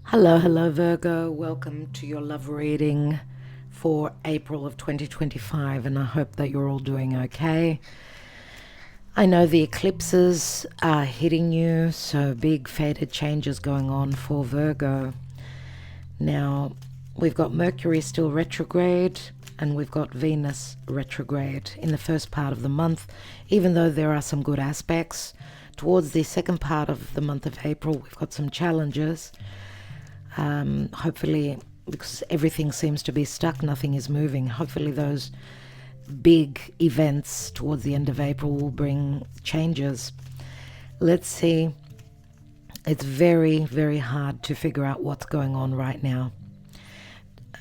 Hello, Virgo. Welcome to your love reading for April of 2025, and I hope that you're all doing okay. I know the eclipses are hitting you, so big fated changes going on for Virgo. Now, we've got Mercury still retrograde, and we've got Venus retrograde in the first part of the month, even though there are some good aspects. Towards the second part of the month of April, we've got some challenges. Hopefully, because everything seems to be stuck, nothing is moving. Hopefully those big events towards the end of April will bring changes. Let's see. It's very, very hard to figure out what's going on right now.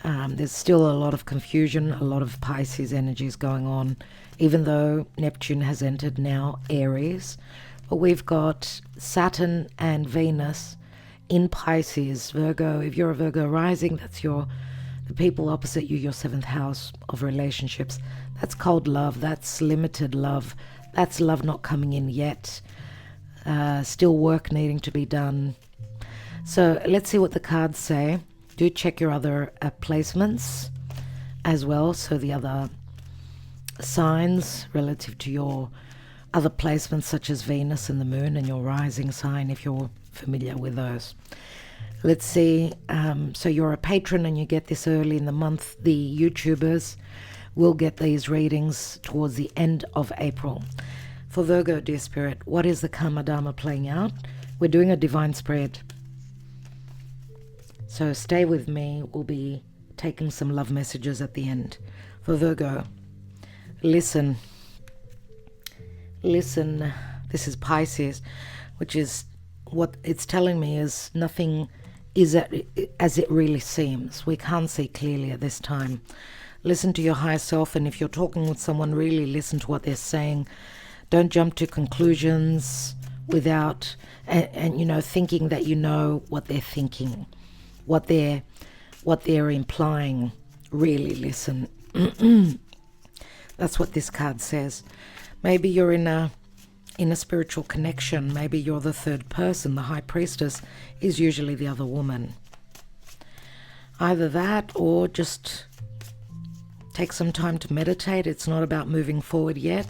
There's still a lot of confusion, a lot of Pisces energies going on, even though Neptune has entered now Aries. But we've got Saturn and Venus in Pisces. Virgo, if you're a Virgo rising, that's the people opposite you, your seventh house of relationships. That's cold love, that's limited love, that's love not coming in yet, still work needing to be done. So let's see what the cards say. Do check your other placements as well, so the other signs relative to your other placements, such as Venus and the moon and your rising sign, if you're familiar with those. Let's see. So you're a patron and you get this early in the month. The YouTubers will get these readings towards the end of April. For Virgo, dear Spirit, what is the Karma Dharma playing out? We're doing a divine spread. So stay with me. We'll be taking some love messages at the end. For Virgo, listen. Listen. This is Pisces, which is what it's telling me is nothing is as it really seems. We can't see clearly at this time. Listen to your higher self, and if you're talking with someone, really listen to what they're saying. Don't jump to conclusions without and thinking that you know what they're thinking, what they're implying. Really listen. That's what this card says. Maybe you're in a spiritual connection. Maybe you're the third person. The high priestess is usually the other woman. Either that, or just take some time to meditate. It's not about moving forward yet,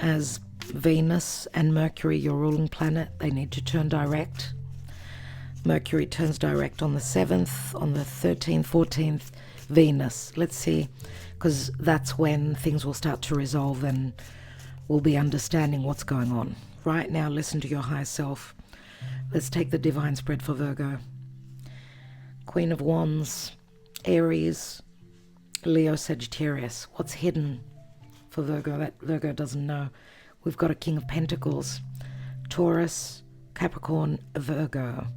as Venus and Mercury, your ruling planet, they need to turn direct. Mercury turns direct on the 7th, on the 13th, 14th, Venus. Let's see, because that's when things will start to resolve and we'll be understanding what's going on. Right now, listen to your higher self. Let's take the divine spread for Virgo. Queen of Wands, Aries, Leo, Sagittarius. What's hidden for Virgo that Virgo doesn't know? We've got a King of Pentacles, Taurus, Capricorn, Virgo.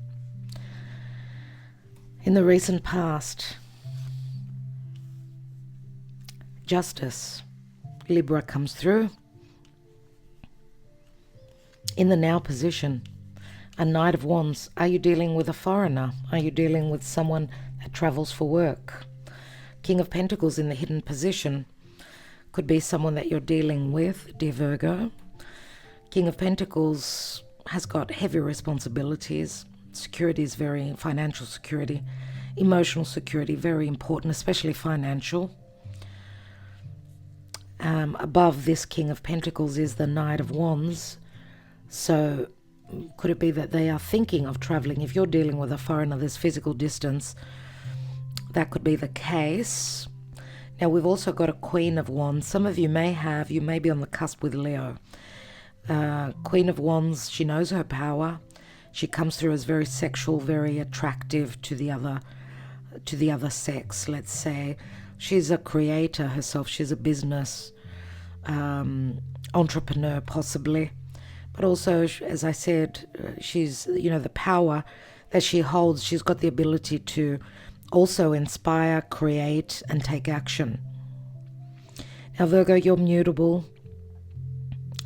In the recent past, Justice, Libra comes through. In the now position, a Knight of Wands. Are you dealing with a foreigner? Are you dealing with someone that travels for work? King of Pentacles in the hidden position could be someone that you're dealing with, dear Virgo. King of Pentacles has got heavy responsibilities. Security is financial security, emotional security, very important, especially financial. Above this King of Pentacles is the Knight of Wands. So could it be that they are thinking of traveling? If you're dealing with a foreigner, there's physical distance. That could be the case. Now, we've also got a Queen of Wands. Some of you may be on the cusp with Leo. Queen of Wands, she knows her power. She comes through as very sexual, very attractive to the other sex, let's say. She's a creator herself. She's a business entrepreneur, possibly. But also, as I said, she's, the power that she holds, she's got the ability to also inspire, create, and take action. Now, Virgo, you're mutable.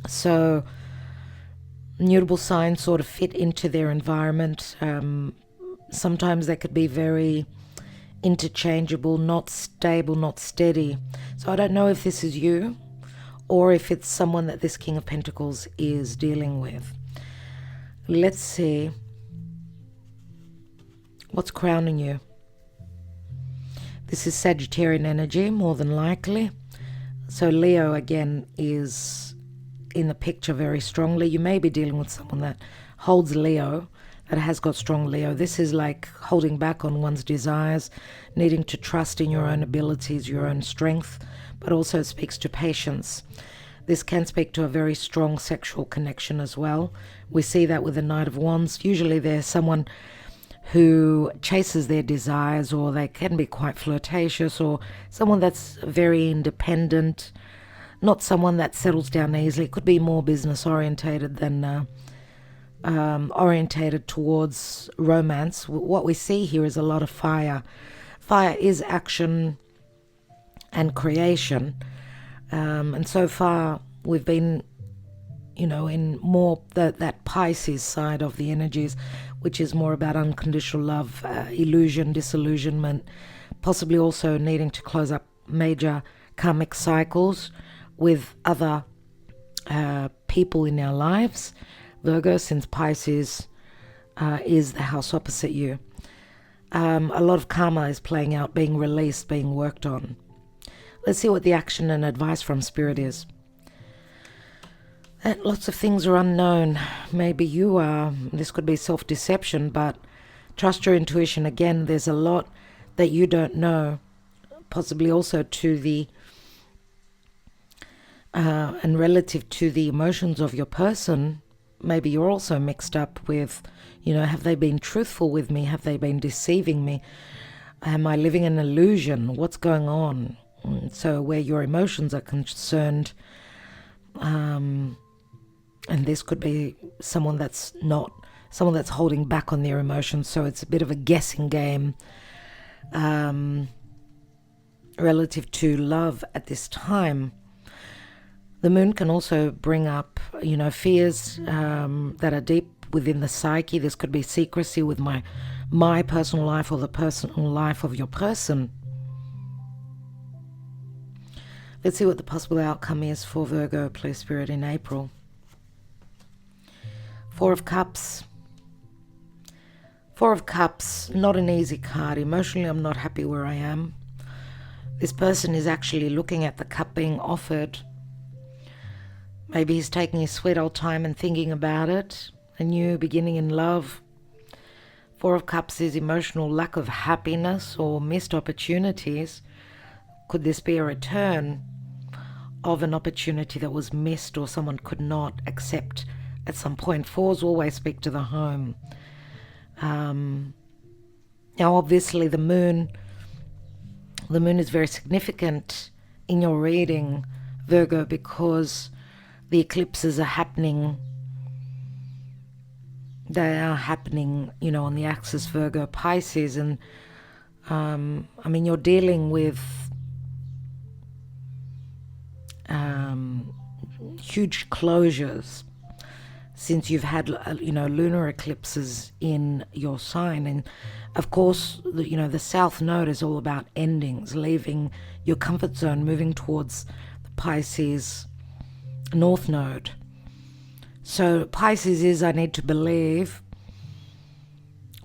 So, mutable signs sort of fit into their environment. Sometimes they could be very interchangeable, not stable, not steady. So I don't know if this is you or if it's someone that this King of Pentacles is dealing with. Let's see What's crowning you? This is Sagittarian energy, more than likely. So Leo, again, is in the picture very strongly. You may be dealing with someone that holds Leo, that has got strong Leo. This is like holding back on one's desires, needing to trust in your own abilities, your own strength, but also speaks to patience. This can speak to a very strong sexual connection as well. We see that with the Knight of Wands. Usually there's someone who chases their desires, or they can be quite flirtatious, or someone that's very independent, not someone that settles down easily. It could be more business orientated than orientated towards romance. What we see here is a lot of fire. Fire is action and creation, and so far we've been, in more that Pisces side of the energies, which is more about unconditional love, illusion, disillusionment, possibly also needing to close up major karmic cycles with other people in our lives. Virgo, since Pisces is the house opposite you. A lot of karma is playing out, being released, being worked on. Let's see what the action and advice from Spirit is. Lots of things are unknown. Maybe you are. This could be self-deception, but trust your intuition. Again, there's a lot that you don't know, possibly also to the and relative to the emotions of your person. Maybe you're also mixed up with, have they been truthful with me? Have they been deceiving me? Am I living an illusion? What's going on? So where your emotions are concerned, and this could be someone that's holding back on their emotions. So it's a bit of a guessing game relative to love at this time. The moon can also bring up, fears that are deep within the psyche. This could be secrecy with my personal life or the personal life of your person. Let's see what the possible outcome is for Virgo, please, Spirit, in April. Four of Cups. Four of Cups, not an easy card. Emotionally, I'm not happy where I am. This person is actually looking at the cup being offered. Maybe he's taking his sweet old time and thinking about it. A new beginning in love. Four of Cups is emotional lack of happiness or missed opportunities. Could this be a return of an opportunity that was missed or someone could not accept at some point? Fours always speak to the home. Now, obviously, the moon is very significant in your reading, Virgo, because the eclipses are happening. They are happening, on the axis Virgo, Pisces, and you're dealing with huge closures since you've had, lunar eclipses in your sign. And of course, the South Node is all about endings, leaving your comfort zone, moving towards the Pisces North Node. So Pisces is, I need to believe,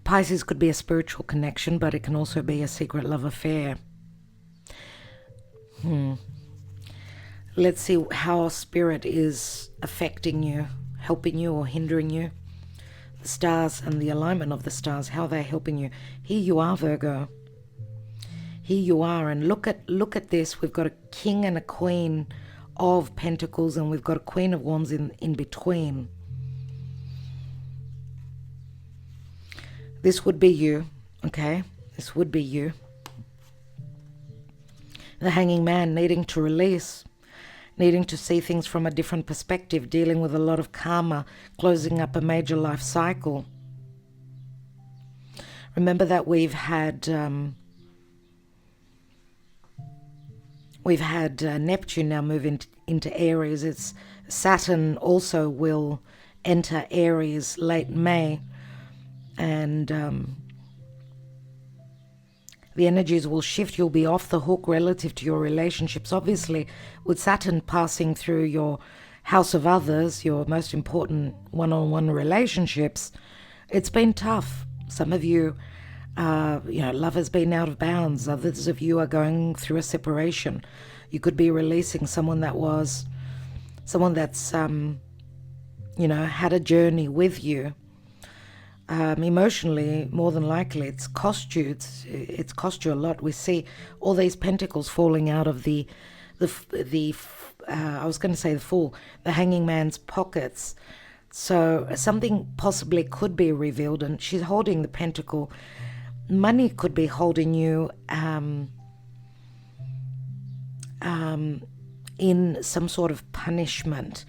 Pisces could be a spiritual connection, but it can also be a secret love affair. Let's see how Spirit is affecting you, helping you or hindering you. The stars and the alignment of the stars, how they're helping you. Here you are, Virgo. Here you are, and look at this. We've got a king and a queen of pentacles, and we've got a queen of wands in between. This would be you, okay? This would be you. The hanging man, needing to release, needing to see things from a different perspective, dealing with a lot of karma, closing up a major life cycle. Remember that we've had Neptune now move into Aries. It's Saturn also will enter Aries late May, and the energies will shift. You'll be off the hook relative to your relationships. Obviously, with Saturn passing through your house of others, your most important one-on-one relationships, it's been tough. Some of you Love has been out of bounds. Others of you are going through a separation. You could be releasing someone that's had a journey with you. Emotionally, more than likely, it's cost you a lot. We see all these pentacles falling out of the I was going to say the Fool, the Hanging Man's pockets. So something possibly could be revealed, and she's holding the pentacle. Money could be holding you in some sort of punishment.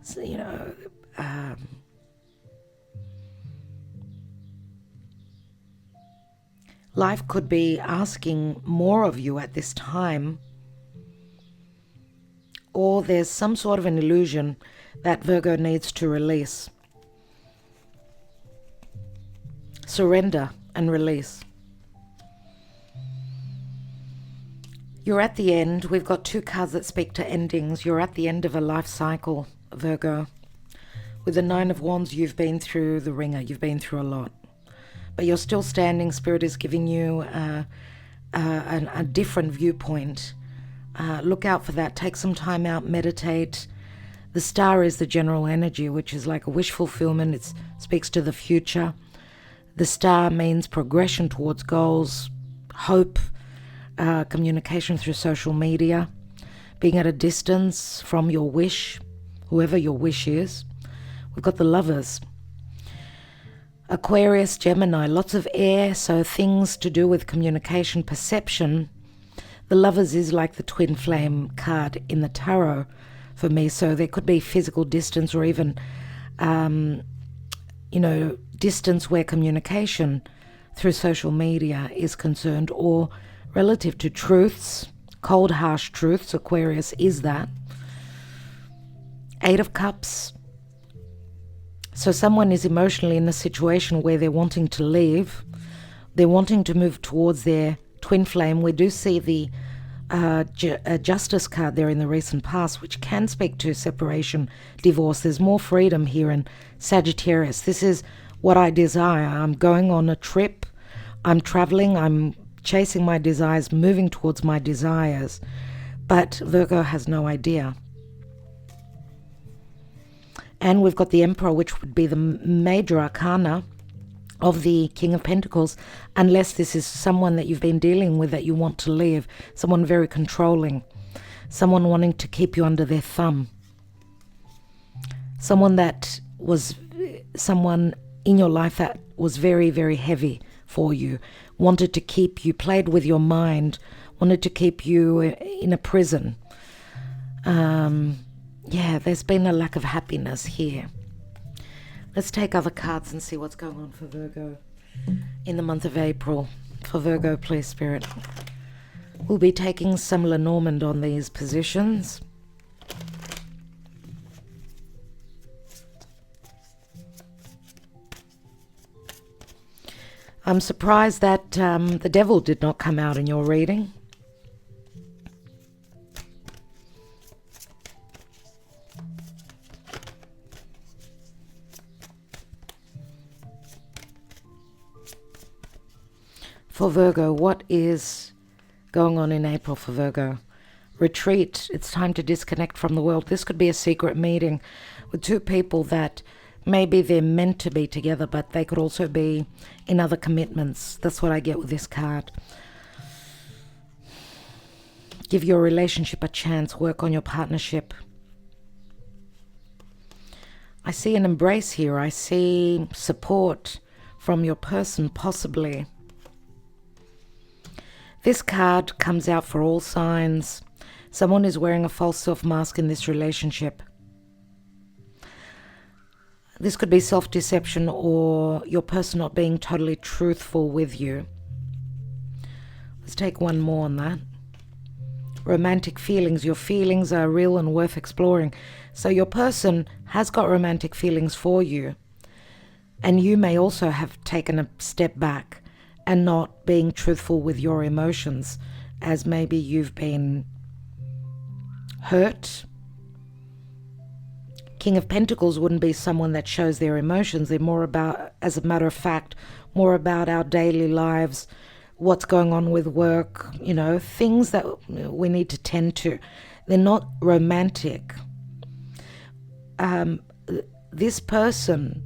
So, life could be asking more of you at this time, or there's some sort of an illusion that Virgo needs to release. Surrender and release. You're at the end. We've got 2 cards that speak to endings. You're at the end of a life cycle, Virgo. With the 9 of Wands, you've been through the ringer. You've been through a lot. But you're still standing. Spirit is giving you a different viewpoint. Look out for that. Take some time out. Meditate. The star is the general energy, which is like a wish fulfillment. It speaks to the future. The star means progression towards goals, hope, communication through social media, being at a distance from your wish, whoever your wish is. We've got the Lovers. Aquarius, Gemini, lots of air, so things to do with communication, perception. The Lovers is like the twin flame card in the tarot for me, so there could be physical distance or even distance where communication through social media is concerned, or relative to truths, cold, harsh truths. Aquarius is that. 8 of Cups. So someone is emotionally in a situation where they're wanting to leave. They're wanting to move towards their twin flame. We do see the Justice card there in the recent past, which can speak to separation, divorce. There's more freedom here in Sagittarius. This is what I desire. I'm going on a trip. I'm traveling. I'm chasing my desires, moving towards my desires. But Virgo has no idea. And we've got the Emperor, which would be the major arcana of the King of Pentacles, unless this is someone that you've been dealing with that you want to leave, someone very controlling, someone wanting to keep you under their thumb, someone in your life that was very, very heavy for you, wanted to keep you, played with your mind, wanted to keep you in a prison. There's been a lack of happiness here. Let's take other cards and see what's going on for Virgo in the month of April. For Virgo, please, Spirit. We'll be taking some Lenormand on these positions. I'm surprised that the Devil did not come out in your reading. For Virgo, what is going on in April for Virgo? Retreat. It's time to disconnect from the world. This could be a secret meeting with 2 people that maybe they're meant to be together, but they could also be in other commitments. That's what I get with this card. Give your relationship a chance. Work on your partnership. I see an embrace here. I see support from your person, possibly. This card comes out for all signs. Someone is wearing a false self-mask in this relationship. This could be self-deception or your person not being totally truthful with you. Let's take one more on that. Romantic feelings. Your feelings are real and worth exploring. So your person has got romantic feelings for you. And you may also have taken a step back and not being truthful with your emotions, as maybe you've been hurt. King of Pentacles wouldn't be someone that shows their emotions. They're more about, as a matter of fact, more about our daily lives, what's going on with work, things that we need to tend to. They're not romantic. This person,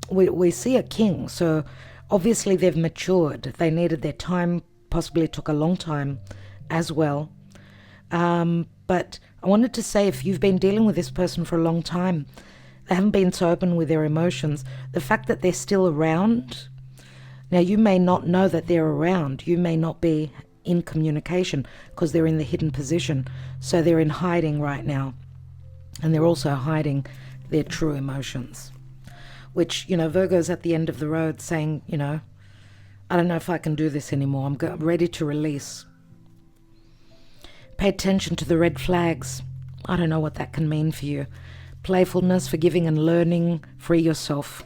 we see a king, so obviously they've matured. They needed their time, possibly took a long time as well. But I wanted to say, if you've been dealing with this person for a long time, they haven't been so open with their emotions. The fact that they're still around, now you may not know that they're around. You may not be in communication because they're in the hidden position. So they're in hiding right now. And they're also hiding their true emotions. Which, Virgo's at the end of the road saying, I don't know if I can do this anymore. I'm ready to release. Pay attention to the red flags. I don't know what that can mean for you. Playfulness, forgiving and learning. Free yourself.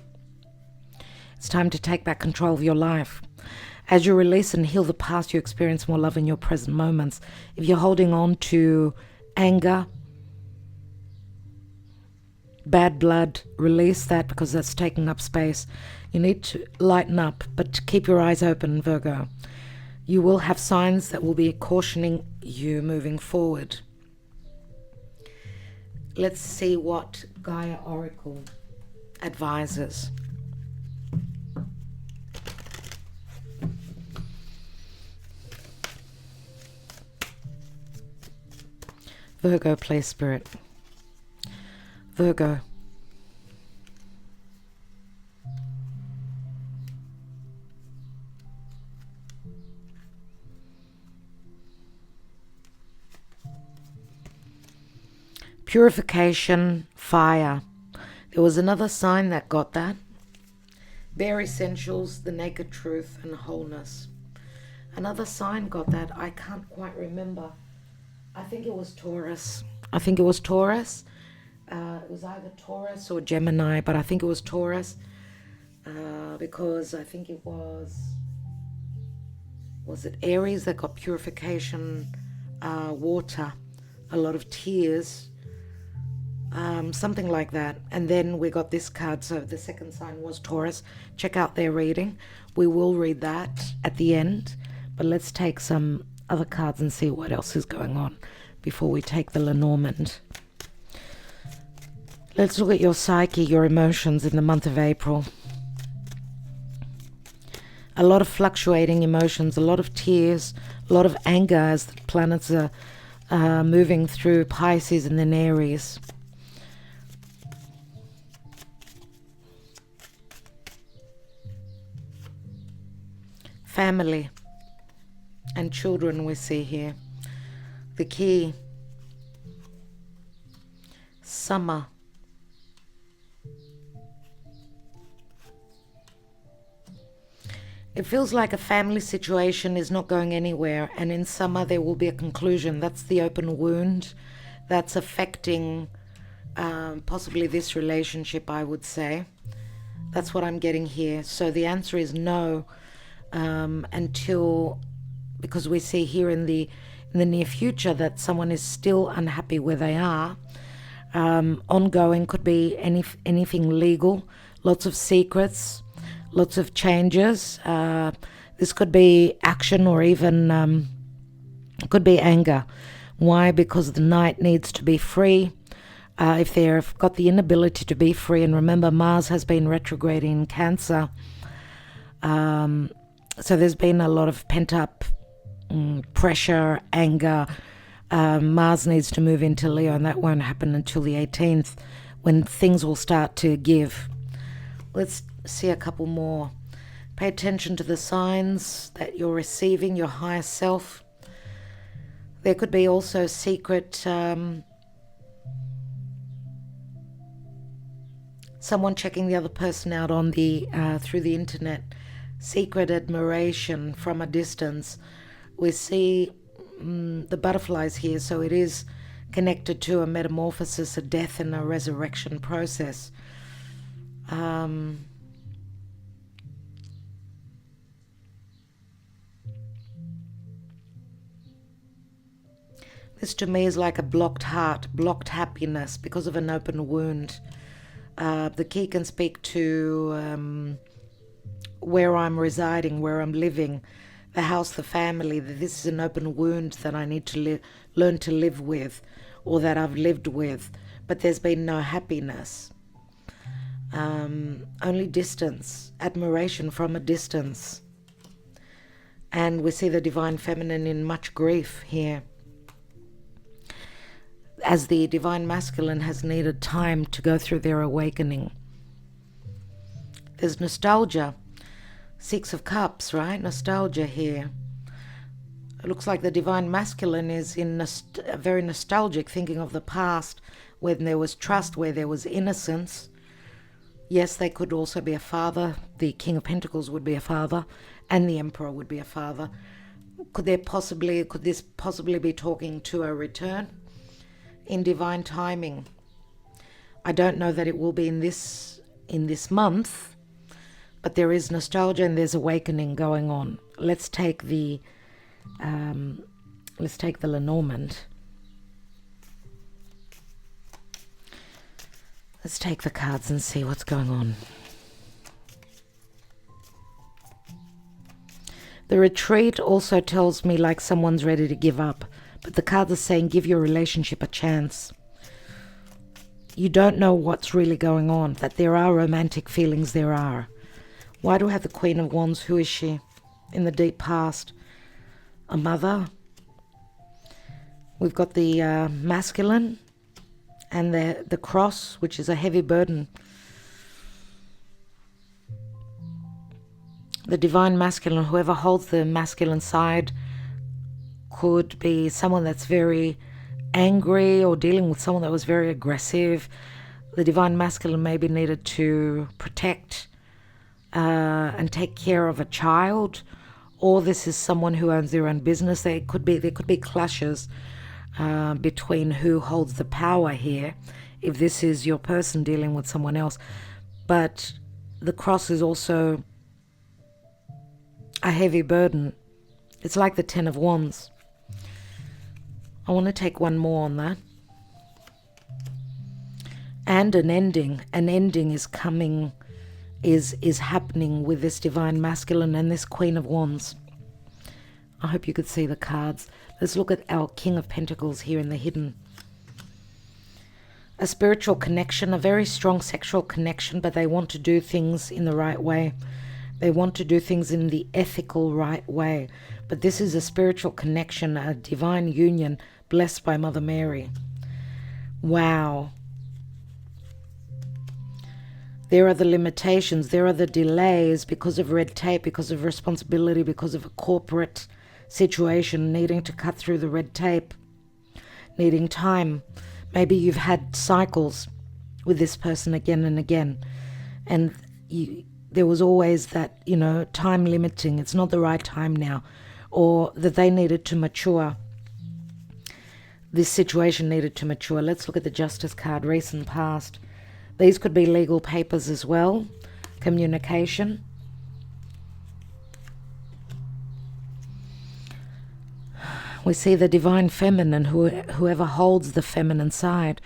It's time to take back control of your life. As you release and heal the past, you experience more love in your present moments. If you're holding on to anger, bad blood, release that because that's taking up space. You need to lighten up, but keep your eyes open, Virgo. You will have signs that will be cautioning you moving forward. Let's see what Gaia Oracle advises. Virgo, play spirit. Virgo. Purification, fire. There was another sign that got that. Bare essentials, the naked truth, and wholeness. Another sign got that. I can't quite remember. I think it was Taurus. It was either Taurus or Gemini, but I think it was Taurus because I think it was it Aries that got purification, water, a lot of tears, something like that. And then we got this card, so the second sign was Taurus. Check out their reading. We will read that at the end, but let's take some other cards and see what else is going on before we take the Lenormand. Let's look at your psyche, your emotions in the month of April. A lot of fluctuating emotions, a lot of tears, a lot of anger as the planets are moving through Pisces and then Aries. Family and children we see here. The key. Summer. It feels like a family situation is not going anywhere, and in summer there will be a conclusion. That's the open wound that's affecting possibly this relationship, I would say. That's what I'm getting here. So the answer is no, until, because we see here in the near future that someone is still unhappy where they are. Ongoing could be anything legal, lots of secrets, lots of changes. This could be action or even could be anger. Why? Because the Knight needs to be free. If they've got the inability to be free, and remember Mars has been retrograding in Cancer, so there's been a lot of pent-up pressure, anger. Mars needs to move into Leo, and that won't happen until the 18th, when things will start to give. Let's see a couple more. Pay attention to the signs that you're receiving, your higher self. There could be also secret, someone checking the other person out on the through the internet. Secret admiration from a distance. We see the butterflies here, so it is connected to a metamorphosis, a death and a resurrection process. This to me is like a blocked heart, blocked happiness because of an open wound. The key can speak to where I'm residing, where I'm living, the house, the family, that this is an open wound that I need to learn to live with, or that I've lived with, but there's been no happiness. Only distance, admiration from a distance. And we see the divine feminine in much grief here, as the divine masculine has needed time to go through their awakening. There's nostalgia. Six of Cups, right? Nostalgia here. It looks like the divine masculine is very nostalgic, thinking of the past, when there was trust, where there was innocence. Yes, they could also be a father. The King of Pentacles would be a father, and the Emperor would be a father. Could this possibly be talking to a return in divine timing? I don't know that it will be in this month, but there is nostalgia and there's awakening going on. Let's take the Lenormand. Let's take the cards and see what's going on. The Retreat also tells me like someone's ready to give up, but the cards are saying give your relationship a chance. You don't know what's really going on, that there are romantic feelings, there are. Why do I have the Queen of Wands? Who is she? In the deep past. A mother. We've got the masculine and the cross, which is a heavy burden. The divine masculine, whoever holds the masculine side, could be someone that's very angry or dealing with someone that was very aggressive. The divine masculine maybe needed to protect and take care of a child, or this is someone who owns their own business. There could be clashes between who holds the power here, if this is your person dealing with someone else. But the cross is also a heavy burden. It's like the Ten of Wands. I want to take one more on that. And an ending. An ending is coming, is happening with this divine masculine and this Queen of Wands. I hope you could see the cards. Let's look at our King of Pentacles here in the hidden. A spiritual connection, a very strong sexual connection, but they want to do things in the right way. They want to do things in the ethical right way. But this is a spiritual connection, a divine union blessed by Mother Mary. Wow. There are the limitations, there are the delays because of red tape, because of responsibility, because of a corporate situation, needing to cut through the red tape, needing time. Maybe you've had cycles with this person again and again, and there was always that, time limiting. It's not the right time now, or that they needed to mature. This situation needed to mature. Let's look at the Justice card, recent past. These could be legal papers as well, communication. We see the divine feminine, whoever holds the feminine side.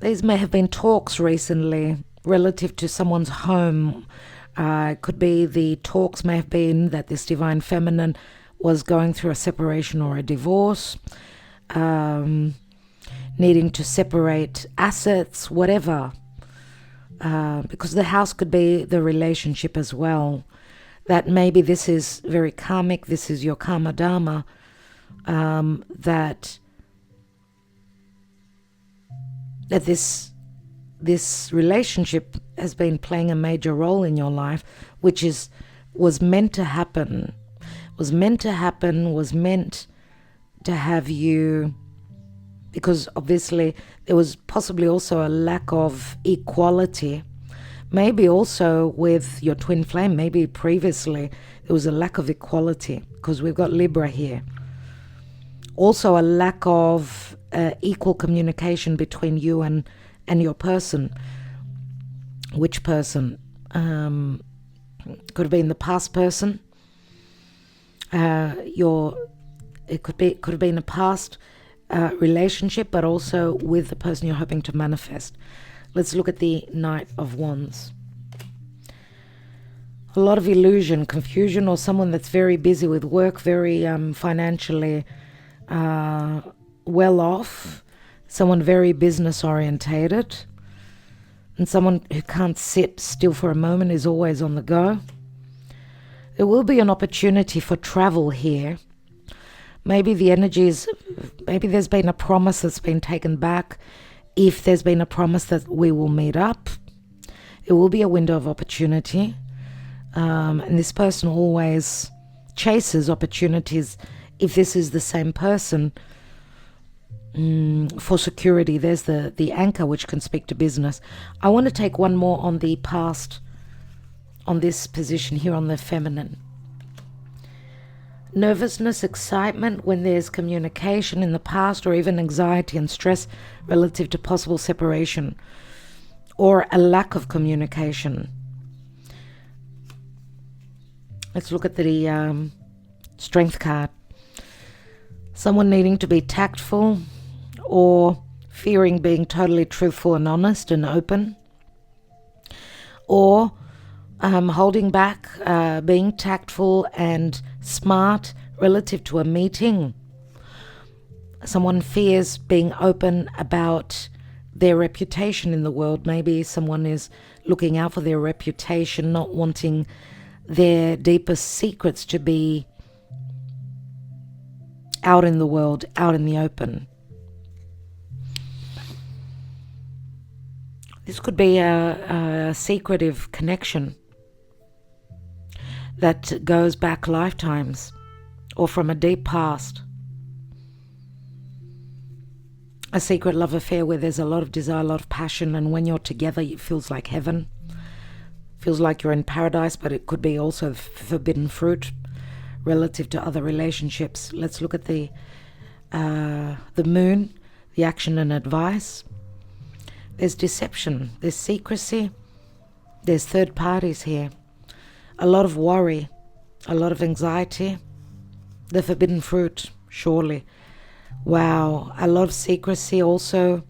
These may have been talks recently relative to someone's home. Could be the talks may have been that this divine feminine was going through a separation or a divorce, needing to separate assets, whatever. Because the house could be the relationship as well. That maybe this is very karmic, this is your karma dharma, that this relationship has been playing a major role in your life, which was meant to happen, was meant to have you, because obviously there was possibly also a lack of equality. Maybe also with your twin flame, maybe previously there was a lack of equality, because we've got Libra here. Also a lack of equal communication between you and your person. Which person? Could have been the past person. It could have been a past relationship, but also with the person you're hoping to manifest. Let's look at the Knight of Wands. A lot of illusion, confusion, or someone that's very busy with work, very financially well off, someone very business orientated, and someone who can't sit still for a moment, is always on the go. There will be an opportunity for travel here. Maybe the energies, maybe there's been a promise that's been taken back. If there's been a promise that we will meet up, it will be a window of opportunity. And this person always chases opportunities. If this is the same person, for security, there's the anchor, which can speak to business. I want to take one more on the past, on this position here on the feminine. Nervousness, excitement when there's communication in the past, or even anxiety and stress relative to possible separation or a lack of communication. Let's look at the Strength card. Someone needing to be tactful or fearing being totally truthful and honest and open, or holding back, being tactful and smart relative to a meeting. Someone fears being open about their reputation in the world. Maybe someone is looking out for their reputation, not wanting their deepest secrets to be out in the world, out in the open. This could be a secretive connection that goes back lifetimes or from a deep past. A secret love affair where there's a lot of desire, a lot of passion, and when you're together it feels like heaven. Feels like you're in paradise, but it could be also forbidden fruit relative to other relationships. Let's look at the moon, the action and advice. There's deception, there's secrecy, there's third parties here. A lot of worry, a lot of anxiety. The forbidden fruit, surely. Wow, a lot of secrecy also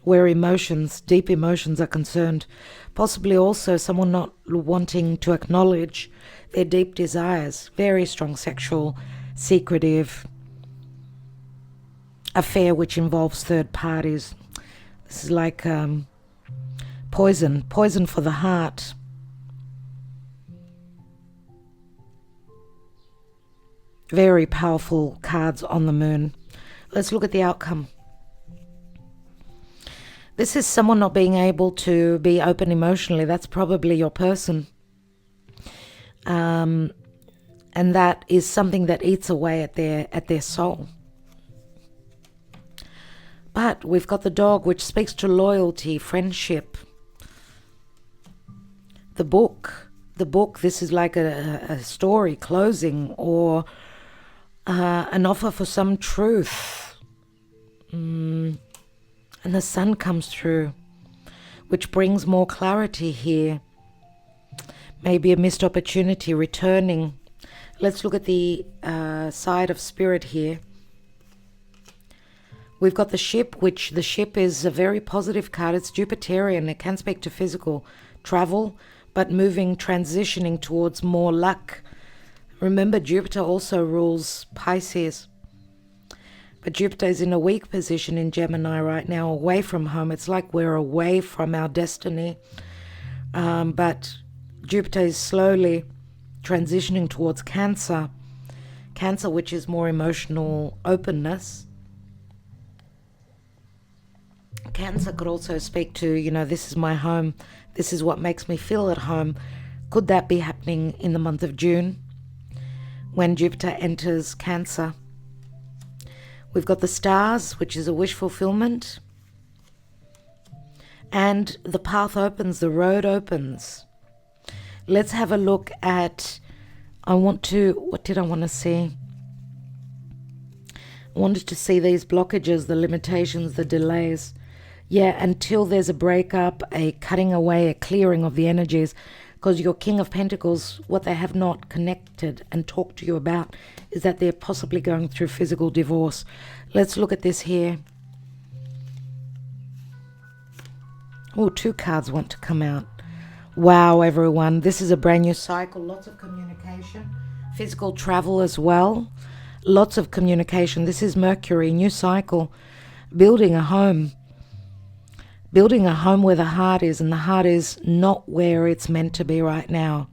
where emotions, deep emotions are concerned. Possibly also someone not wanting to acknowledge their deep desires. Very strong sexual, secretive affair which involves third parties. This is like poison for the heart. Very powerful cards on the moon. Let's look at the outcome. This is someone not being able to be open emotionally. That's probably your person. And that is something that eats away at their soul. But we've got the dog, which speaks to loyalty, friendship. The book, this is like a story closing, or an offer for some truth. And the sun comes through, which brings more clarity here. Maybe a missed opportunity returning. Let's look at the side of spirit here. We've got the ship, which the ship is a very positive card. It's Jupiterian. It can speak to physical travel, but moving, transitioning towards more luck. Remember, Jupiter also rules Pisces. But Jupiter is in a weak position in Gemini right now, away from home. It's like we're away from our destiny. But Jupiter is slowly transitioning towards Cancer. Cancer, which is more emotional openness. Cancer could also speak to, this is my home. This is what makes me feel at home. Could that be happening in the month of June when Jupiter enters Cancer? We've got the stars, which is a wish fulfillment. And the path opens, the road opens. Let's have a look at, what did I want to see? I wanted to see these blockages, the limitations, the delays. Yeah, until there's a breakup, a cutting away, a clearing of the energies, Because your King of Pentacles, what they have not connected and talked to you about is that they're possibly going through physical divorce. Let's look at this here. Oh, 2 cards want to come out. Wow, everyone. This is a brand new cycle. Lots of communication. Physical travel as well. Lots of communication. This is Mercury, new cycle. Building a home. Building a home where the heart is, and the heart is not where it's meant to be right now.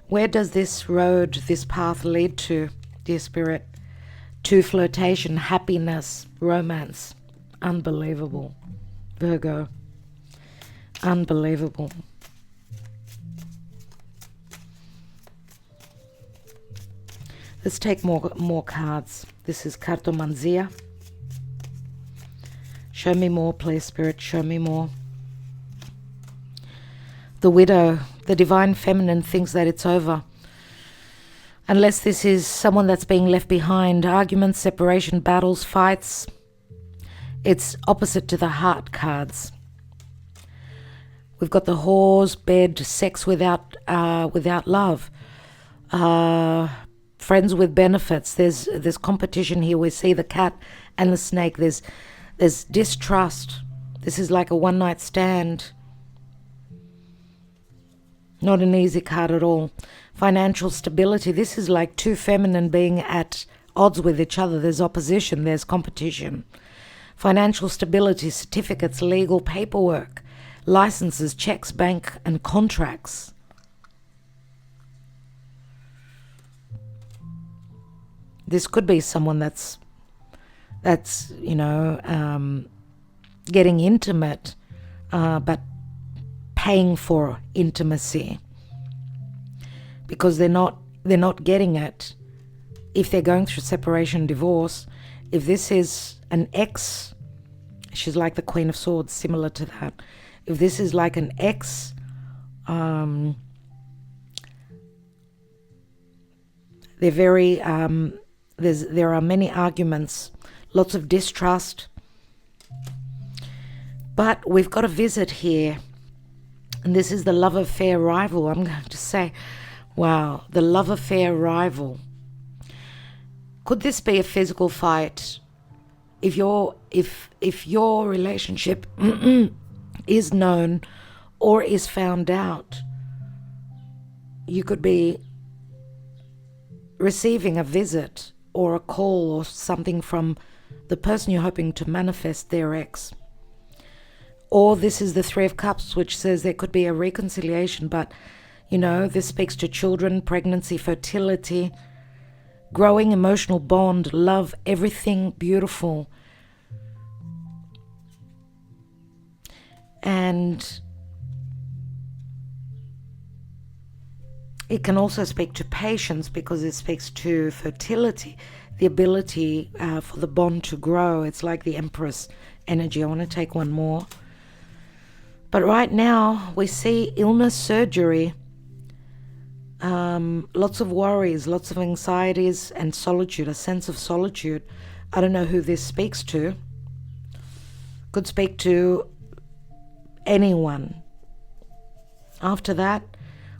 Where does this road, this path lead to, dear Spirit? To flirtation, happiness, romance. Unbelievable. Virgo. Unbelievable. Let's take more cards. This is Cartomanzia. Show me more, please, Spirit. Show me more. The widow, the divine feminine, thinks that it's over. Unless this is someone that's being left behind. Arguments, separation, battles, fights. It's opposite to the heart cards. We've got the whores, bed, sex without love. Friends with benefits. There's competition here. We see the cat and the snake. There's distrust. This is like a one-night stand. Not an easy card at all. Financial stability. This is like 2 feminine being at odds with each other. There's opposition. There's competition. Financial stability, certificates, legal paperwork, licenses, checks, bank, and contracts. This could be someone that's getting intimate, but paying for intimacy because they're not getting it. If they're going through separation, divorce, if this is an ex, she's like the Queen of Swords, similar to that. If this is like an ex, they're very there are many arguments, lots of distrust. But we've got a visit here. And this is the love affair rival. I'm going to say, wow, the love affair rival. Could this be a physical fight? If your relationship is known or is found out, you could be receiving a visit or a call or something from the person you're hoping to manifest, their ex. Or this is the 3 of Cups, which says there could be a reconciliation, but, this speaks to children, pregnancy, fertility, growing emotional bond, love, everything beautiful. And it can also speak to patience because it speaks to fertility, the ability for the bond to grow. It's like the Empress energy. I want to take one more. But right now we see illness, surgery, lots of worries, lots of anxieties and solitude, a sense of solitude. I don't know who this speaks to. Could speak to anyone. After that,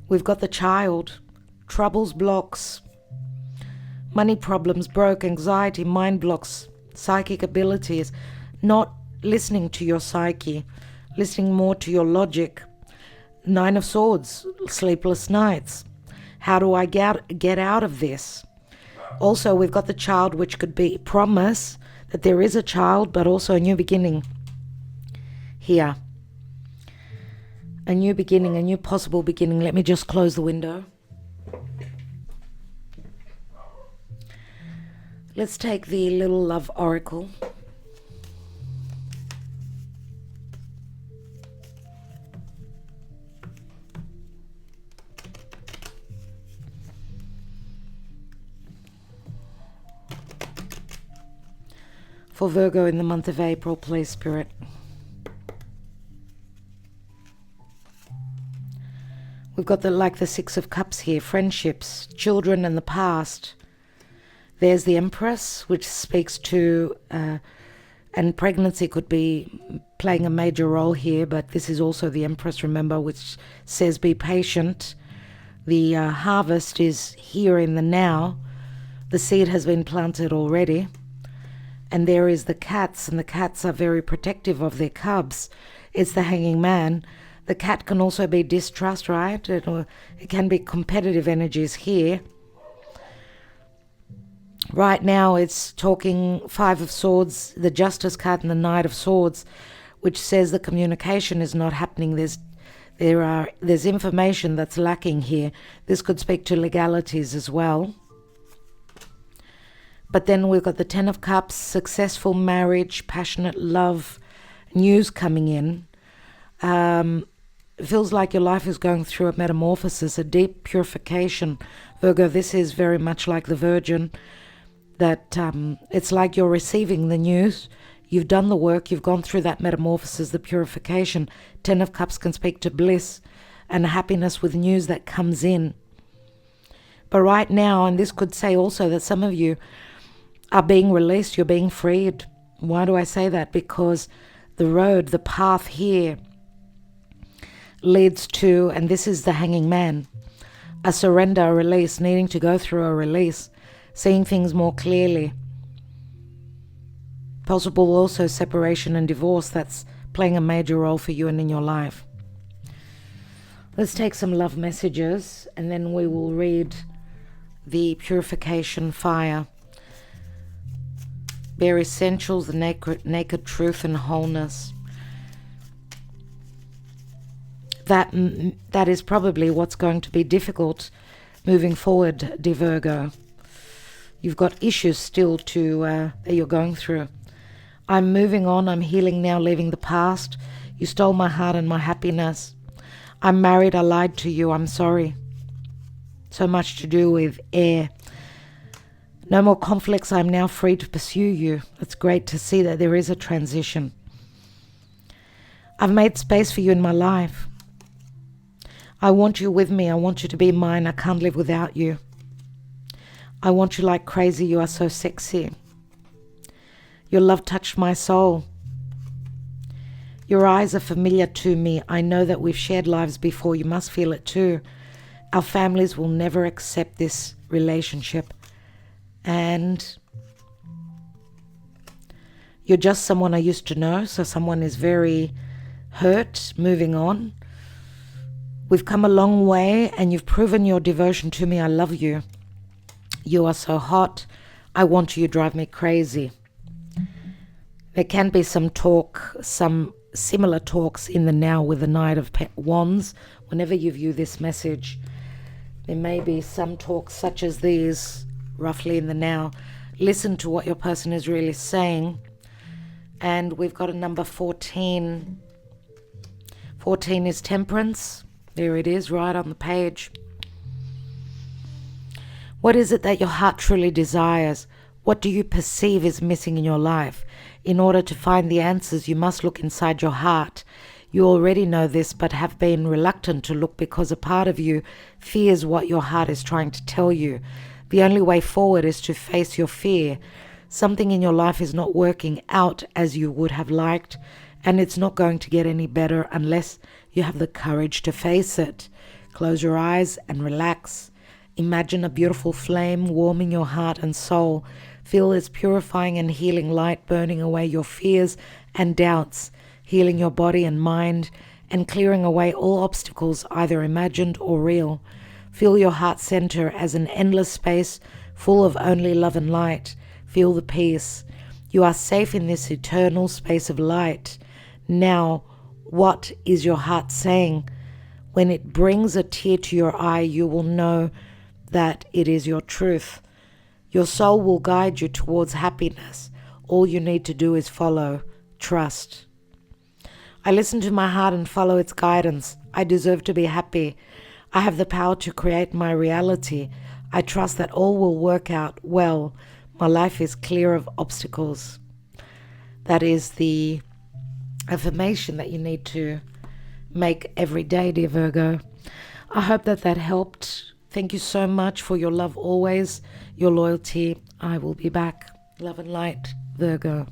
we've got the child, troubles, blocks, money problems, broke, anxiety, mind blocks, psychic abilities, not listening to your psyche, listening more to your logic. 9 of Swords, sleepless nights. How do I get out of this? Also, we've got the child, which could be promise that there is a child, but also a new beginning here. A new beginning, a new possible beginning. Let me just close the window. Let's take the little love oracle. For Virgo in the month of April, please, Spirit. We've got the 6 of Cups here, friendships, children and the past. There's the Empress, which speaks to And pregnancy could be playing a major role here, but this is also the Empress, remember, which says be patient. The harvest is here in the now. The seed has been planted already. And there is the cats, and the cats are very protective of their cubs. It's the Hanging Man. The cat can also be distrust, right? It can be competitive energies here. Right now it's talking Five of Swords, the Justice card, and the Knight of Swords, which says the communication is not happening. There's information that's lacking here. This could speak to legalities as well. But then we've got the Ten of Cups, successful marriage, passionate love, news coming in. It feels like your life is going through a metamorphosis, a deep purification. Virgo, this is very much like the Virgin, that it's like you're receiving the news. You've done the work, you've gone through that metamorphosis, the purification. Ten of Cups can speak to bliss and happiness with news that comes in. But right now, and this could say also that some of you are being released, you're being freed. Why do I say that? Because the road, the path here leads to, and this is the Hanging Man, a surrender, a release, needing to go through a release, seeing things more clearly. Possible also separation and divorce, that's playing a major role for you and in your life. Let's take some love messages and then we will read the purification fire. Bare essentials, the naked truth and wholeness. That is probably what's going to be difficult moving forward, dear Virgo. You've got issues still that you're going through. I'm moving on, I'm healing now, leaving the past. You stole my heart and my happiness. I'm married, I lied to you, I'm sorry. So much to do with air. No more conflicts, I'm now free to pursue you. It's great to see that there is a transition. I've made space for you in my life. I want you with me, I want you to be mine, I can't live without you. I want you like crazy, you are so sexy. Your love touched my soul. Your eyes are familiar to me. I know that we've shared lives before. You must feel it too. Our families will never accept this relationship. And you're just someone I used to know. So someone is very hurt, moving on. We've come a long way and you've proven your devotion to me. I love you. You are so hot. I want you. You drive me crazy. There can be some talk, some similar talks in the now with the Knight of Wands. Whenever you view this message, there may be some talks such as these, roughly in the now. Listen to what your person is really saying. And we've got a number 14. 14 is Temperance. There it is, right on the page. What is it that your heart truly desires? What do you perceive is missing in your life? In order to find the answers, you must look inside your heart. You already know this, but have been reluctant to look because a part of you fears what your heart is trying to tell you. The only way forward is to face your fear. Something in your life is not working out as you would have liked, and it's not going to get any better unless you have the courage to face it. Close your eyes and relax. Imagine a beautiful flame warming your heart and soul. Feel its purifying and healing light burning away your fears and doubts, healing your body and mind, and clearing away all obstacles, either imagined or real. Feel your heart center as an endless space full of only love and light. Feel the peace. You are safe in this eternal space of light. Now, what is your heart saying? When it brings a tear to your eye, you will know that it is your truth. Your soul will guide you towards happiness. All you need to do is follow. Trust. I listen to my heart and follow its guidance. I deserve to be happy. I have the power to create my reality. I trust that all will work out well. My life is clear of obstacles. That is the affirmation that you need to make every day, dear Virgo. I hope that helped. Thank you so much for your love always, your loyalty. I will be back. Love and light, Virgo.